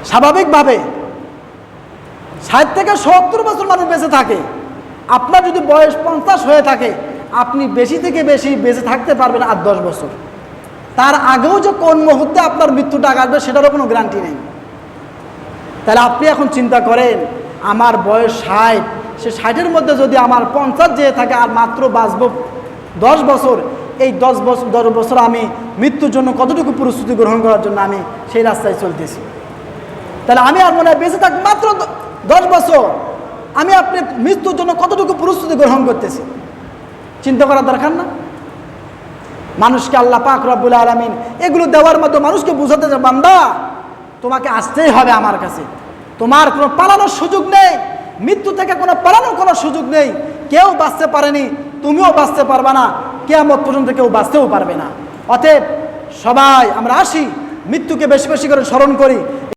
স্বাভাবিকভাবে 60 থেকে 70 বছর মানুষ বেঁচে থাকে। আপনার যদি বয়স 50 হয়ে থাকে, আপনি বেশি থেকে বেশি বেঁচে থাকতে পারবেন 8-10 বছর। তার আগেও যে কোন মুহূর্তে আপনার মৃত্যুটা আসবে সেটারও কোনো গ্যারান্টি নেই। তাহলে আপনি এখন চিন্তা করেন, আমার বয়স 60, সে 60-এর মধ্যে যদি আমার 50 যেয়ে থাকে আর মাত্র বাঁচব 10 বছর, এই 10 বছর আমি মৃত্যুর জন্য কতটুকু প্রস্তুতি গ্রহণ করার জন্য আমি সেই রাস্তায় চলতেছি। তাহলে আমি আর মনে হয় বেঁচে থাকি মাত্র 10 বছর, আমি আপনি মৃত্যুর জন্য কতটুকু প্রস্তুতি গ্রহণ করতেছি চিন্তা করার দরকার না? মানুষকে আল্লাহ পাক রব্বুল আলামিন এগুলো দেওয়ার মতো মানুষকে বুঝাতে যে বান্দা তোমাকে আসতেই হবে আমার কাছে, তোমার কোনো পালানোর সুযোগ নেই, মৃত্যু থেকে কোনো পালানোর কোনো সুযোগ নেই। কেউ বাঁচতে পারেনি, তুমিও বাঁচতে পারবে না, কিয়ামত পর্যন্ত কেউ বাঁচতেও পারবে না। অতএব সবাই আমরা আসি, মৃত্যুকে বেশি বেশি করে স্মরণ করি।